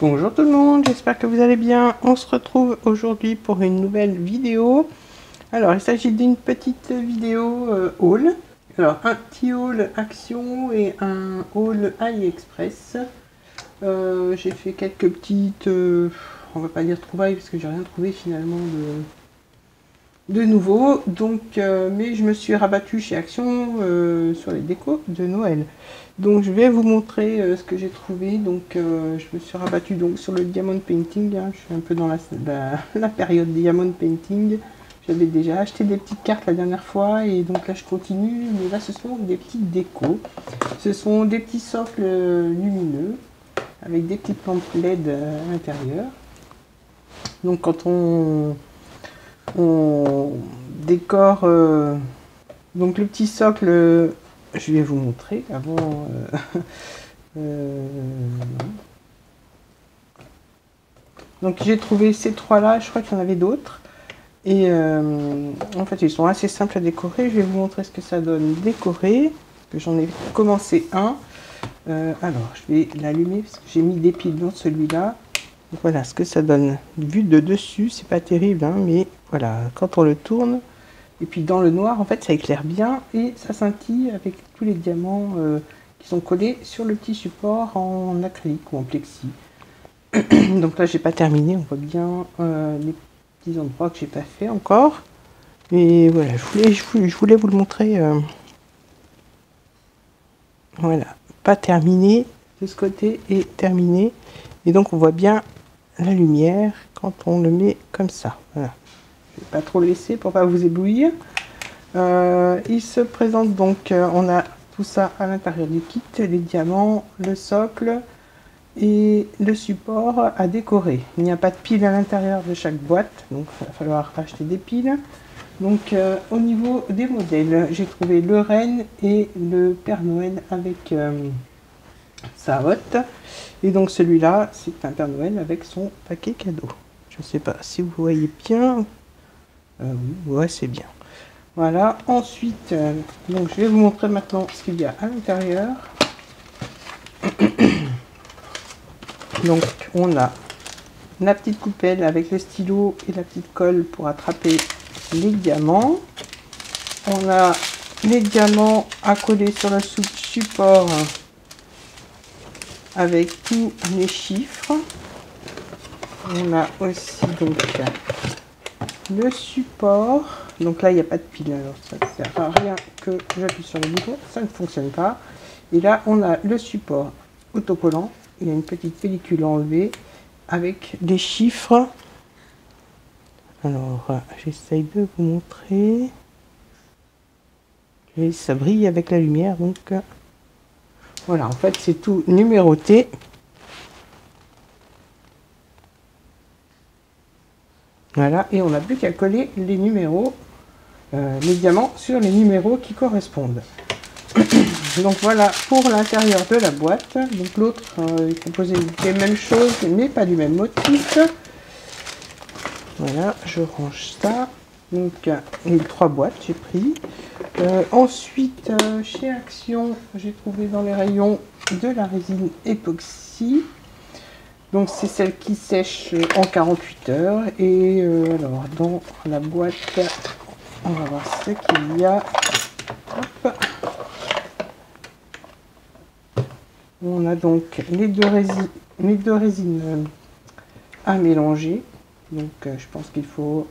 Bonjour tout le monde, j'espère que vous allez bien. On se retrouve aujourd'hui pour une nouvelle vidéo. Alors il s'agit d'une petite vidéo haul. Alors un petit haul Action et un haul AliExpress. J'ai fait quelques petites, on va pas dire trouvailles parce que j'ai rien trouvé finalement de nouveau. Donc, mais je me suis rabattue chez Action sur les décos de Noël. Donc je vais vous montrer ce que j'ai trouvé. Donc je me suis rabattue donc sur le diamond painting, hein. Je suis un peu dans la période diamond painting. J'avais déjà acheté des petites cartes la dernière fois et donc là je continue. Mais là ce sont des petites décos. Ce sont des petits socles lumineux avec des petites lampes LED à l'intérieur. Donc quand on décore donc le petit socle, je vais vous montrer avant. Donc j'ai trouvé ces trois là, je crois qu'il y en avait d'autres. Et en fait ils sont assez simples à décorer. Je vais vous montrer ce que ça donne décoré. J'en ai commencé un. Alors je vais l'allumer parce que j'ai mis des piles dans celui-là. Voilà ce que ça donne. Vu de dessus, c'est pas terrible, hein, mais voilà, quand on le tourne, et puis dans le noir, en fait, ça éclaire bien et ça scintille avec tous les diamants qui sont collés sur le petit support en acrylique ou en plexi. Donc là, j'ai pas terminé, on voit bien les petits endroits que j'ai pas fait encore. Et voilà, je voulais vous le montrer. Voilà, pas terminé, de ce côté est terminé. Et donc on voit bien la lumière quand on le met comme ça. Voilà. Je vais pas trop le laisser pour pas vous éblouir. Il se présente donc, on a tout ça à l'intérieur du kit, les diamants, le socle et le support à décorer. Il n'y a pas de pile à l'intérieur de chaque boîte, donc il va falloir acheter des piles. Donc au niveau des modèles, j'ai trouvé le Renne et le Père Noël avec sa hotte. Et donc celui-là, c'est un Père Noël avec son paquet cadeau. Je ne sais pas si vous voyez bien. Oui, ouais, c'est bien. Voilà, ensuite, donc je vais vous montrer maintenant ce qu'il y a à l'intérieur. Donc on a la petite coupelle avec le stylo et la petite colle pour attraper les diamants. On a les diamants à coller sur le support avec tous les chiffres. On a aussi donc le support. Donc là il n'y a pas de pile, alors ça ne sert à rien que j'appuie sur le bouton, ça ne fonctionne pas. Et là on a le support autocollant. Il y a une petite pellicule enlevée avec des chiffres. Alors j'essaye de vous montrer. Et ça brille avec la lumière, donc voilà, en fait c'est tout numéroté. Voilà, et on n'a plus qu'à coller les numéros, les diamants sur les numéros qui correspondent. Donc voilà pour l'intérieur de la boîte. Donc l'autre est composé des mêmes choses, mais pas du même motif. Voilà, je range ça. Donc les 3 boîtes j'ai pris. Ensuite, chez Action, j'ai trouvé dans les rayons de la résine époxy. Donc c'est celle qui sèche en 48 heures. Et alors dans la boîte, on va voir ce qu'il y a. Hop. On a donc les deux résines à mélanger. Donc je pense qu'il faut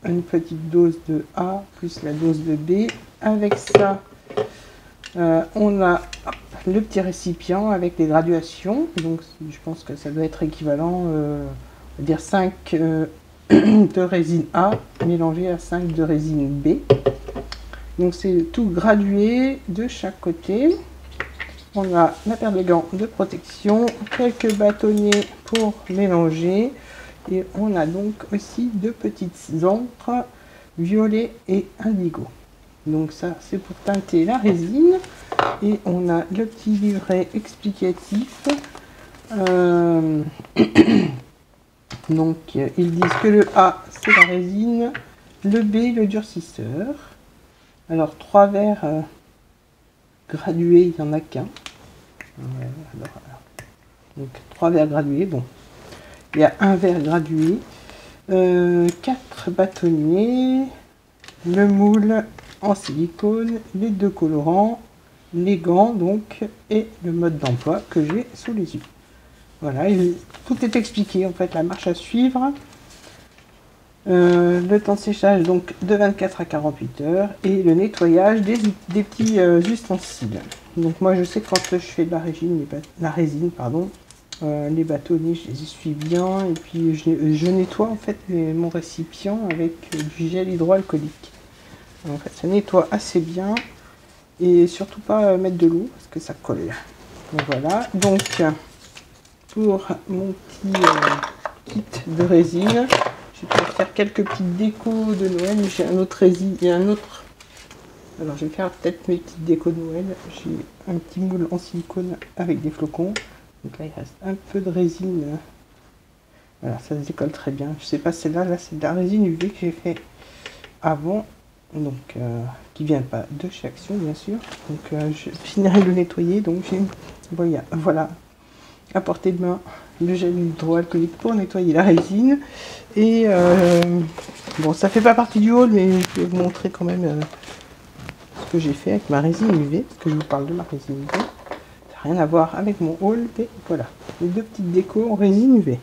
une petite dose de A plus la dose de B. Avec ça, on a le petit récipient avec les graduations. Donc je pense que ça doit être équivalent, on va dire 5 de résine A mélangé à 5 de résine B. Donc c'est tout gradué de chaque côté. On a la paire de gants de protection, quelques bâtonnets pour mélanger. Et on a donc aussi 2 petites encres violet et indigo. Donc ça c'est pour teinter la résine. Et on a le petit livret explicatif. Donc ils disent que le A c'est la résine, le B le durcisseur. Alors 3 verres gradués, il n'y en a qu'un. Alors, Donc 3 verres gradués. Bon, il y a un verre gradué, 4 bâtonniers, le moule en silicone, les 2 colorants, les gants donc, et le mode d'emploi que j'ai sous les yeux. Voilà, tout est expliqué en fait, la marche à suivre. Le temps de séchage donc de 24 à 48 heures et le nettoyage des petits ustensiles. Donc moi je sais que quand je fais de la résine, pardon, les bâtonnets je les essuie bien et puis je nettoie en fait mon récipient avec du gel hydroalcoolique. En fait ça nettoie assez bien et surtout pas mettre de l'eau parce que ça colle. Donc voilà, donc pour mon petit kit de résine, je vais faire quelques petites décos de Noël. J'ai un autre résine et un autre. Alors je vais faire peut-être mes petites décos de Noël. J'ai un petit moule en silicone avec des flocons. Donc là il reste un peu de résine. Voilà, ça se décolle très bien. Je sais pas, celle-là, là c'est de la résine UV que j'ai fait avant. Donc qui vient pas de chez Action bien sûr. Donc je finirai de le nettoyer. Donc j'ai voilà, à portée de main le gel hydroalcoolique pour nettoyer la résine. Et bon, ça fait pas partie du haul, mais je vais vous montrer quand même ce que j'ai fait avec ma résine UV, parce que je vous parle de ma résine UV. Ça n'a rien à voir avec mon haul, mais voilà, les 2 petites décos en résine UV.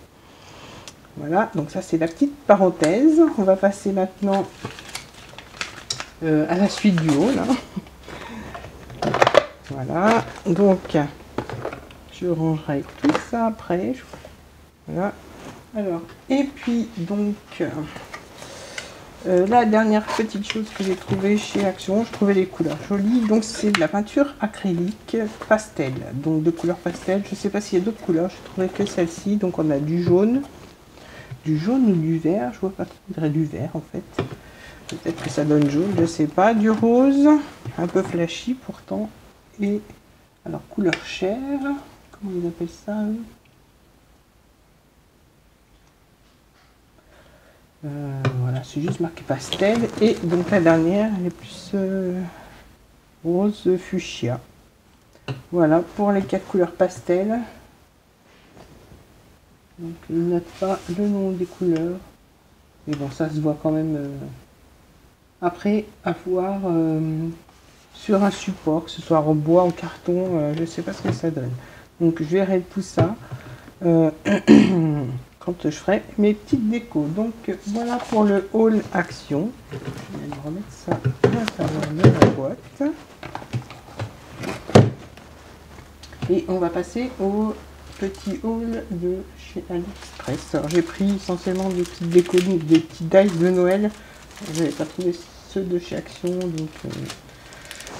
Voilà, donc ça c'est la petite parenthèse. On va passer maintenant à la suite du haul. Hein. Voilà, donc je rangerai tout ça après. Voilà. Alors, et puis donc la dernière petite chose que j'ai trouvée chez Action, je trouvais les couleurs jolies. Donc c'est de la peinture acrylique pastel, donc de couleur pastel. Je sais pas s'il y a d'autres couleurs, je trouvais que celle-ci. Donc on a du jaune ou du vert, je vois pas trop, je dirais du vert en fait. Peut-être que ça donne jaune, je sais pas. Du rose, un peu flashy pourtant. Et alors couleur chair, comment ils appellent ça eux? Voilà, c'est juste marqué pastel. Et donc la dernière, elle est plus rose fuchsia. Voilà pour les 4 couleurs pastel. Donc il note pas le nom des couleurs. Mais bon, ça se voit quand même. Après, à voir sur un support, que ce soit en bois, en carton, je sais pas ce que ça donne. Donc je verrai tout ça. Quand je ferai mes petites décos. Donc voilà pour le haul Action. Je vais remettre ça à l'intérieur de la boîte. Et on va passer au petit haul de chez AliExpress. Alors j'ai pris essentiellement des petites décos, des petits dice de Noël. Je n'avais pas trouvé ceux de chez Action, donc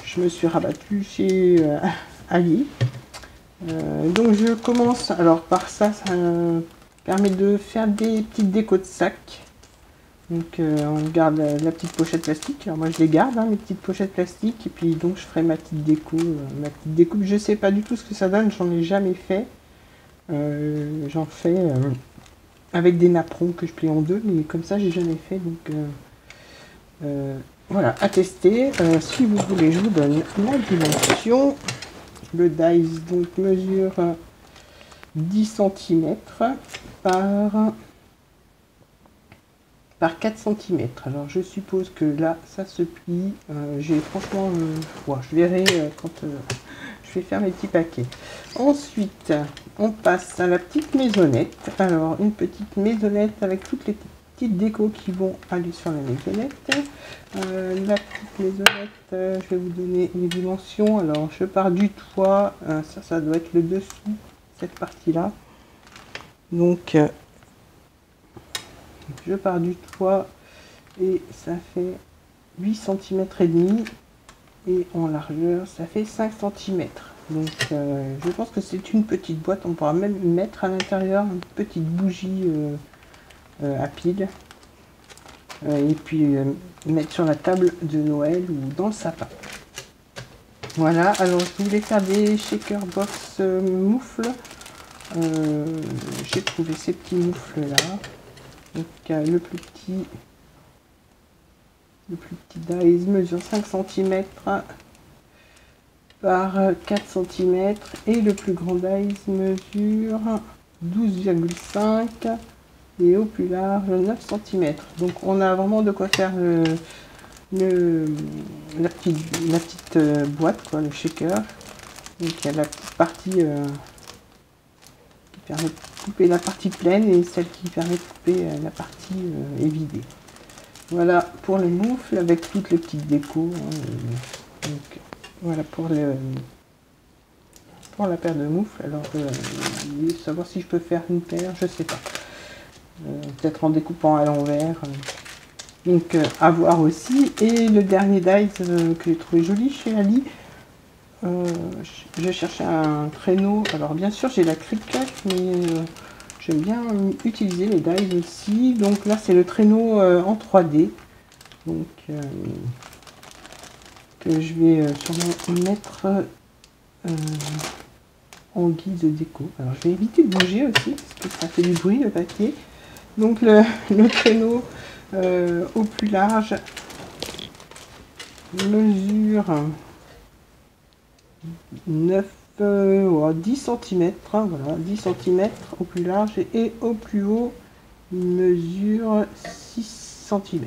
je me suis rabattue chez Ali. Donc je commence alors par ça, ça permet de faire des petites décos de sac. Donc on garde la petite pochette plastique. Alors moi je les garde, hein, les petites pochettes plastiques. Et puis donc je ferai ma petite déco. Je sais pas du tout ce que ça donne, j'en ai jamais fait. J'en fais avec des napperons que je plie en 2, mais comme ça j'ai jamais fait. Donc voilà, à tester. Si vous voulez, je vous donne la dimension. Le dice donc mesure 10 cm par 4 cm. Alors je suppose que là ça se plie. Franchement, je verrai quand je vais faire mes petits paquets. Ensuite, on passe à la petite maisonnette. Alors une petite maisonnette avec toutes les petites décos qui vont aller sur la maisonnette. La petite maisonnette, je vais vous donner les dimensions. Alors je pars du toit, ça doit être le dessous, cette partie là. Donc je pars du toit et ça fait 8 cm et demi et en largeur ça fait 5 cm. Donc je pense que c'est une petite boîte. On pourra même mettre à l'intérieur une petite bougie à pile. Et puis mettre sur la table de Noël ou dans le sapin. Voilà, alors je voulais faire des shaker box moufles. J'ai trouvé ces petits moufles là. Donc le plus petit dice mesure 5 cm par 4 cm et le plus grand dies mesure 12,5 et au plus large 9 cm. Donc on a vraiment de quoi faire la petite boîte, quoi, le shaker. Donc il y a la petite partie qui permet de couper la partie pleine et celle qui permet de couper la partie évidée. Voilà pour le moufle avec toutes les petites décos. Donc voilà pour la paire de moufles. Alors savoir si je peux faire une paire, je sais pas. Peut-être en découpant à l'envers. Donc à voir aussi. Et le dernier dies que j'ai trouvé joli chez Ali. Je cherchais un traîneau. Alors bien sûr j'ai la Cricut, mais j'aime bien utiliser les dies aussi. Donc là c'est le traîneau en 3D. Donc que je vais sûrement mettre en guise de déco. Alors je vais éviter de bouger aussi parce que ça fait du bruit le papier. Donc le traîneau au plus large mesure 10 cm, hein, voilà, 10 cm au plus large et au plus haut mesure 6 cm.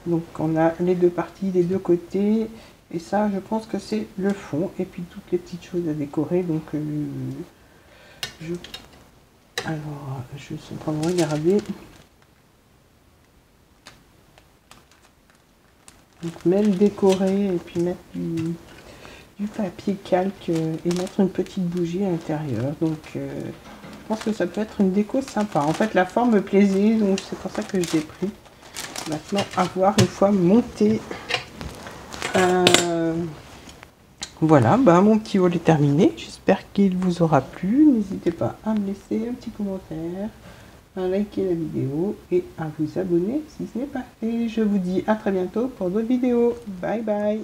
Donc on a les deux parties des deux côtés et ça je pense que c'est le fond et puis toutes les petites choses à décorer. Donc je suis en train de regarder. Donc même décorer et puis mettre du papier calque et mettre une petite bougie à l'intérieur. Donc je pense que ça peut être une déco sympa. En fait la forme me plaisait, donc c'est pour ça que je l'ai pris. Maintenant à voir une fois monté. Voilà, bah, mon petit haul est terminé. J'espère qu'il vous aura plu. N'hésitez pas à me laisser un petit commentaire, à liker la vidéo et à vous abonner si ce n'est pas fait. Je vous dis à très bientôt pour d'autres vidéos. Bye bye.